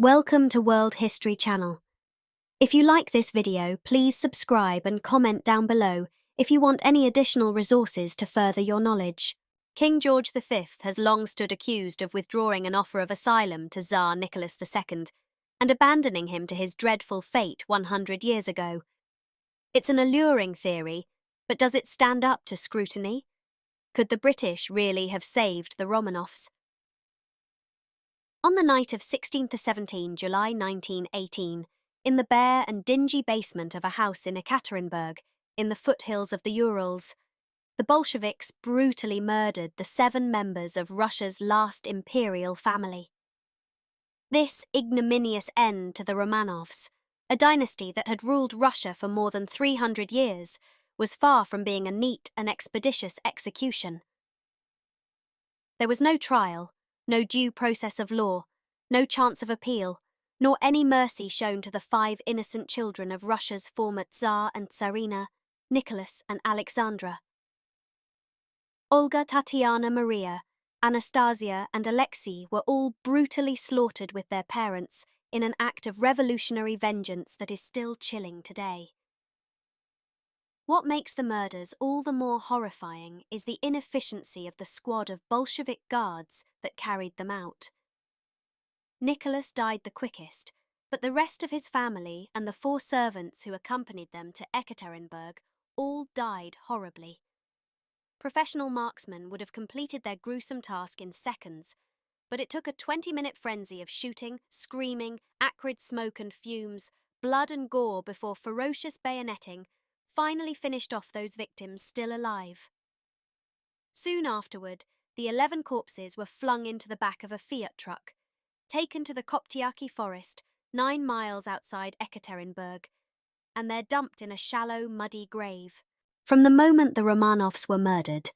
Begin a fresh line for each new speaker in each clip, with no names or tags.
Welcome to World History Channel. If you like this video, please subscribe and comment down below if you want any additional resources to further your knowledge. King George V has long stood accused of withdrawing an offer of asylum to Tsar Nicholas II and abandoning him to his dreadful fate 100 years ago. It's an alluring theory, but does it stand up to scrutiny? Could the British really have saved the Romanovs? On the night of 16–17 July 1918, in the bare and dingy basement of a house in Ekaterinburg, in the foothills of the Urals, the Bolsheviks brutally murdered the 7 members of Russia's last imperial family. This ignominious end to the Romanovs, a dynasty that had ruled Russia for more than 300 years, was far from being a neat and expeditious execution. There was no trial, no due process of law, no chance of appeal, nor any mercy shown to the 5 innocent children of Russia's former Tsar and Tsarina, Nicholas and Alexandra. Olga, Tatiana, Maria, Anastasia and Alexei were all brutally slaughtered with their parents in an act of revolutionary vengeance that is still chilling today. What makes the murders all the more horrifying is the inefficiency of the squad of Bolshevik guards that carried them out. Nicholas died the quickest, but the rest of his family and the 4 servants who accompanied them to Ekaterinburg all died horribly. Professional marksmen would have completed their gruesome task in seconds, but it took a 20-minute frenzy of shooting, screaming, acrid smoke and fumes, blood and gore before ferocious bayoneting finally finished off those victims still alive. Soon afterward, the 11 corpses were flung into the back of a Fiat truck, taken to the Koptiaki forest, 9 miles outside Ekaterinburg, and they're dumped in a shallow, muddy grave. From the moment the Romanovs were murdered,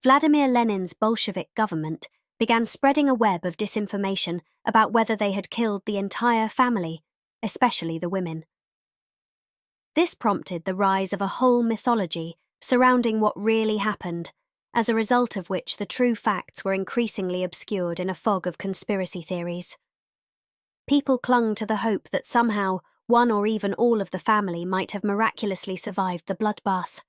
Vladimir Lenin's Bolshevik government began spreading a web of disinformation about whether they had killed the entire family, especially the women. This prompted the rise of a whole mythology surrounding what really happened, as a result of which the true facts were increasingly obscured in a fog of conspiracy theories. People clung to the hope that somehow one or even all of the family might have miraculously survived the bloodbath.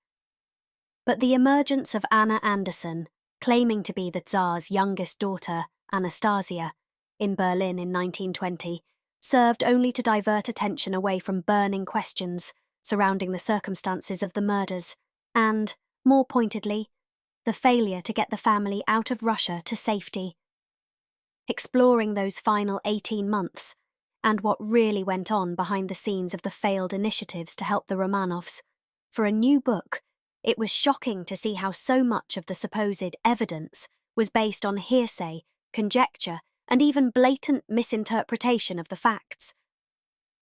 But the emergence of Anna Anderson, claiming to be the Tsar's youngest daughter, Anastasia, in Berlin in 1920, served only to divert attention away from burning questions surrounding the circumstances of the murders and, more pointedly, the failure to get the family out of Russia to safety. Exploring those final 18 months and what really went on behind the scenes of the failed initiatives to help the Romanovs, for a new book, it was shocking to see how so much of the supposed evidence was based on hearsay, conjecture, and even blatant misinterpretation of the facts.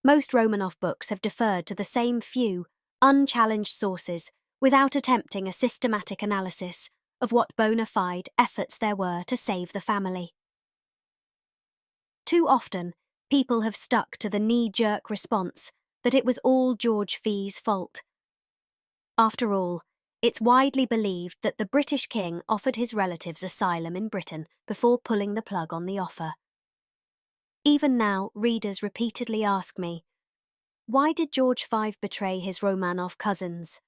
Most Romanov books have deferred to the same few, unchallenged sources without attempting a systematic analysis of what bona fide efforts there were to save the family. Too often, people have stuck to the knee-jerk response that it was all George V's fault. After all, it's widely believed that the British king offered his relatives asylum in Britain before pulling the plug on the offer. Even now, readers repeatedly ask me, why did George V betray his Romanov cousins?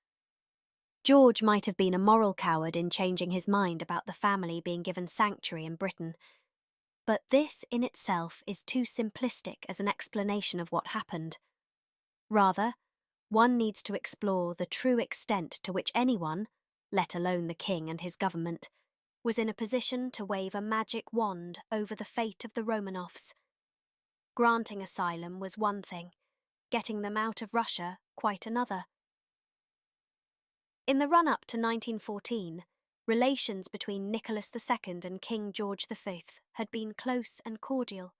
George might have been a moral coward in changing his mind about the family being given sanctuary in Britain, but this in itself is too simplistic as an explanation of what happened. Rather, one needs to explore the true extent to which anyone, let alone the king and his government, was in a position to wave a magic wand over the fate of the Romanovs. Granting asylum was one thing, getting them out of Russia quite another. In the run-up to 1914, relations between Nicholas II and King George V had been close and cordial.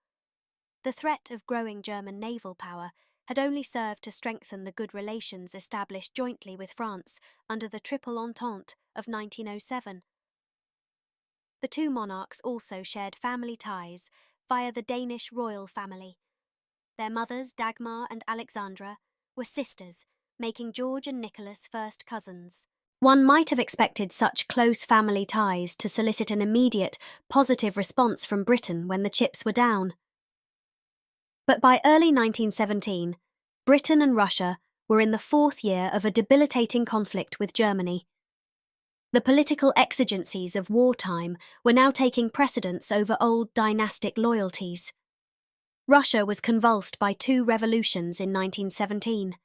The threat of growing German naval power had only served to strengthen the good relations established jointly with France under the Triple Entente of 1907. The 2 monarchs also shared family ties via the Danish royal family. Their mothers, Dagmar and Alexandra, were sisters, making George and Nicholas first cousins. One might have expected such close family ties to solicit an immediate, positive response from Britain when the chips were down. But by early 1917, Britain and Russia were in the fourth year of a debilitating conflict with Germany. The political exigencies of wartime were now taking precedence over old dynastic loyalties. Russia was convulsed by two revolutions in 1917.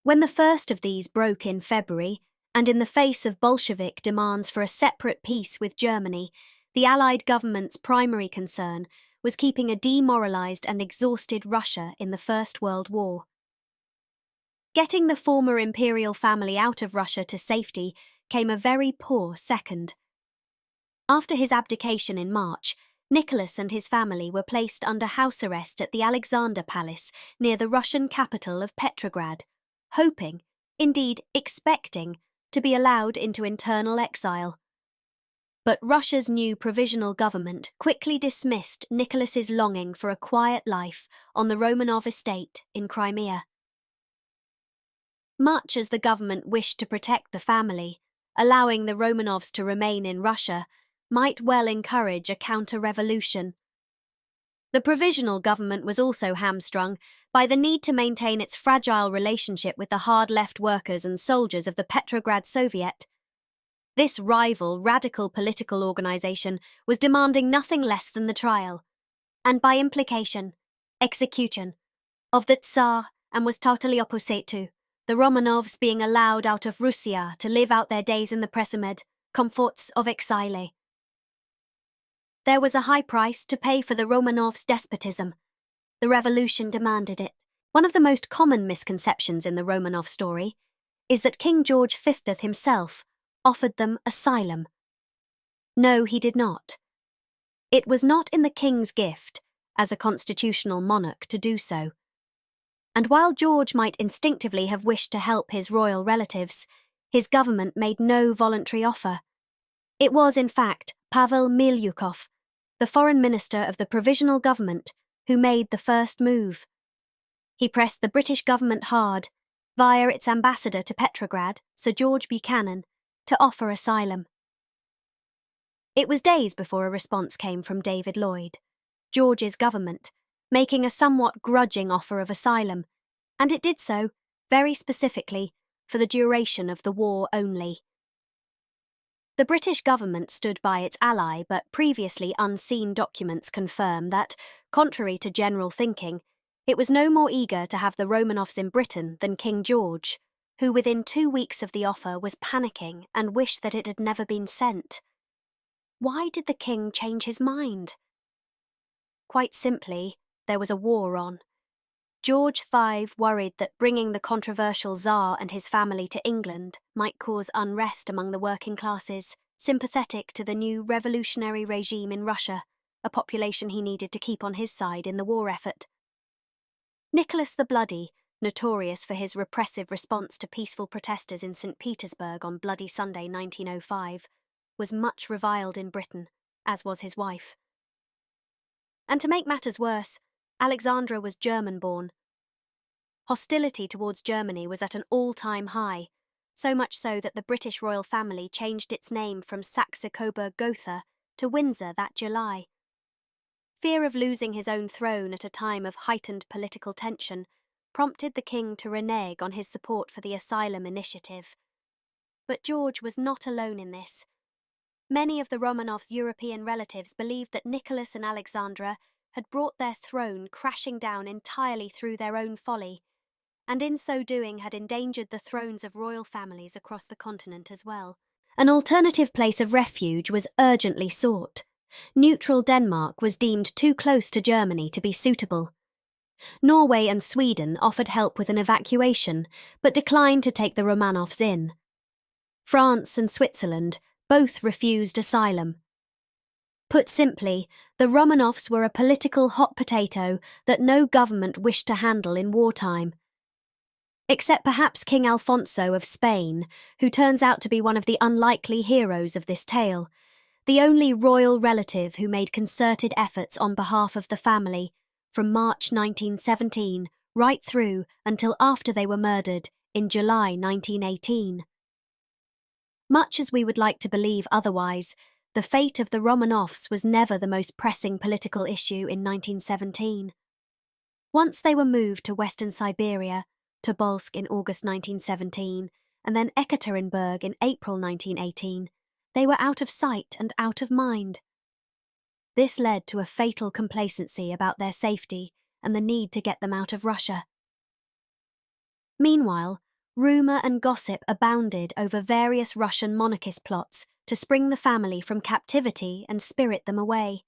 When the first of these broke in February, and in the face of Bolshevik demands for a separate peace with Germany, the Allied government's primary concern was keeping a demoralized and exhausted Russia in the First World War. Getting the former imperial family out of Russia to safety came a very poor second. After his abdication in March, Nicholas and his family were placed under house arrest at the Alexander Palace near the Russian capital of Petrograd, hoping, indeed expecting, to be allowed into internal exile. But Russia's new provisional government quickly dismissed Nicholas's longing for a quiet life on the Romanov estate in Crimea. Much as the government wished to protect the family, allowing the Romanovs to remain in Russia might well encourage a counter-revolution. The provisional government was also hamstrung by the need to maintain its fragile relationship with the hard-left workers and soldiers of the Petrograd Soviet. This rival, radical political organization was demanding nothing less than the trial, and by implication, execution, of the Tsar, and was totally opposite to the Romanovs being allowed out of Russia to live out their days in the presumed comforts of exile. There was a high price to pay for the Romanovs' despotism. The revolution demanded it. One of the most common misconceptions in the Romanov story is that King George V himself offered them asylum. No, he did not. It was not in the king's gift, as a constitutional monarch, to do so. And while George might instinctively have wished to help his royal relatives, his government made no voluntary offer. It was, in fact, Pavel Milyukov, the foreign minister of the provisional government, who made the first move. He pressed the British government hard, via its ambassador to Petrograd, Sir George Buchanan, to offer asylum. It was days before a response came from David Lloyd, George's government, making a somewhat grudging offer of asylum, and it did so, very specifically, for the duration of the war only. The British government stood by its ally, but previously unseen documents confirm that, contrary to general thinking, it was no more eager to have the Romanovs in Britain than King George, who within 2 weeks of the offer was panicking and wished that it had never been sent. Why did the king change his mind? Quite simply, there was a war on. George V worried that bringing the controversial Tsar and his family to England might cause unrest among the working classes, sympathetic to the new revolutionary regime in Russia, a population he needed to keep on his side in the war effort. Nicholas the Bloody, notorious for his repressive response to peaceful protesters in St. Petersburg on Bloody Sunday 1905, was much reviled in Britain, as was his wife. And to make matters worse, Alexandra was German-born. Hostility towards Germany was at an all-time high, so much so that the British royal family changed its name from Saxe-Coburg-Gotha to Windsor that July. Fear of losing his own throne at a time of heightened political tension prompted the king to renege on his support for the asylum initiative. But George was not alone in this. Many of the Romanovs' European relatives believed that Nicholas and Alexandra had brought their throne crashing down entirely through their own folly, and in so doing had endangered the thrones of royal families across the continent as well. An alternative place of refuge was urgently sought. Neutral Denmark was deemed too close to Germany to be suitable. Norway and Sweden offered help with an evacuation, but declined to take the Romanovs in. France and Switzerland both refused asylum. Put simply, the Romanovs were a political hot potato that no government wished to handle in wartime. Except perhaps King Alfonso of Spain, who turns out to be one of the unlikely heroes of this tale, the only royal relative who made concerted efforts on behalf of the family from March 1917 right through until after they were murdered in July 1918. Much as we would like to believe otherwise, the fate of the Romanovs was never the most pressing political issue in 1917. Once they were moved to Western Siberia, Tobolsk in August 1917, and then Ekaterinburg in April 1918, they were out of sight and out of mind. This led to a fatal complacency about their safety and the need to get them out of Russia. Meanwhile, rumour and gossip abounded over various Russian monarchist plots to spring the family from captivity and spirit them away.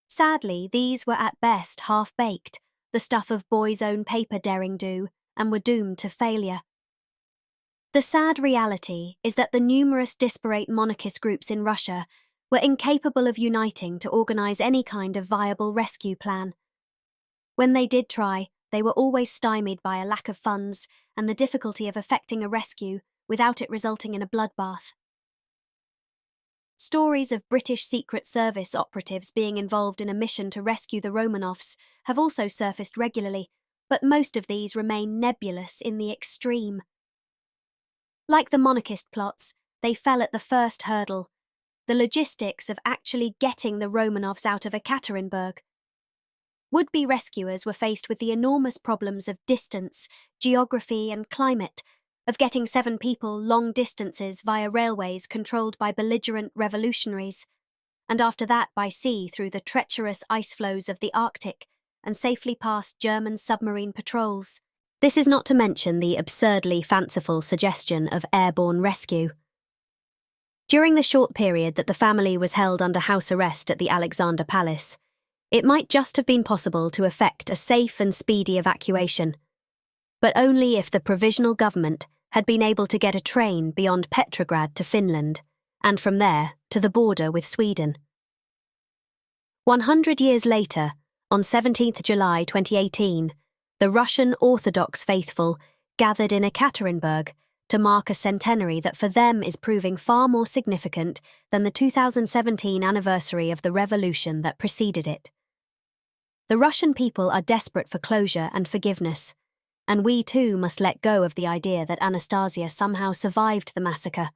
Sadly, these were at best half-baked, the stuff of boys' own paper derring-do, and were doomed to failure. The sad reality is that the numerous disparate monarchist groups in Russia were incapable of uniting to organise any kind of viable rescue plan. When they did try, they were always stymied by a lack of funds and the difficulty of effecting a rescue without it resulting in a bloodbath. Stories of British Secret Service operatives being involved in a mission to rescue the Romanovs have also surfaced regularly, but most of these remain nebulous in the extreme. Like the monarchist plots, they fell at the first hurdle, the logistics of actually getting the Romanovs out of Ekaterinburg. Would-be rescuers were faced with the enormous problems of distance, geography and climate, of getting 7 people long distances via railways controlled by belligerent revolutionaries, and after that by sea through the treacherous ice floes of the Arctic and safely past German submarine patrols. This is not to mention the absurdly fanciful suggestion of airborne rescue. During the short period that the family was held under house arrest at the Alexander Palace, it might just have been possible to effect a safe and speedy evacuation, but only if the provisional government had been able to get a train beyond Petrograd to Finland, and from there to the border with Sweden. 100 years later, on 17th July 2018, the Russian Orthodox faithful gathered in Ekaterinburg to mark a centenary that for them is proving far more significant than the 2017 anniversary of the revolution that preceded it. The Russian people are desperate for closure and forgiveness, and we too must let go of the idea that Anastasia somehow survived the massacre,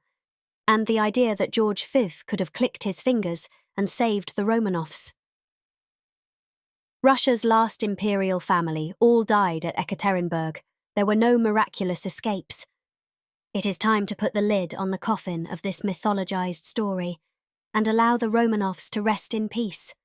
and the idea that George V could have clicked his fingers and saved the Romanovs. Russia's last imperial family all died at Ekaterinburg. There were no miraculous escapes. It is time to put the lid on the coffin of this mythologized story and allow the Romanovs to rest in peace.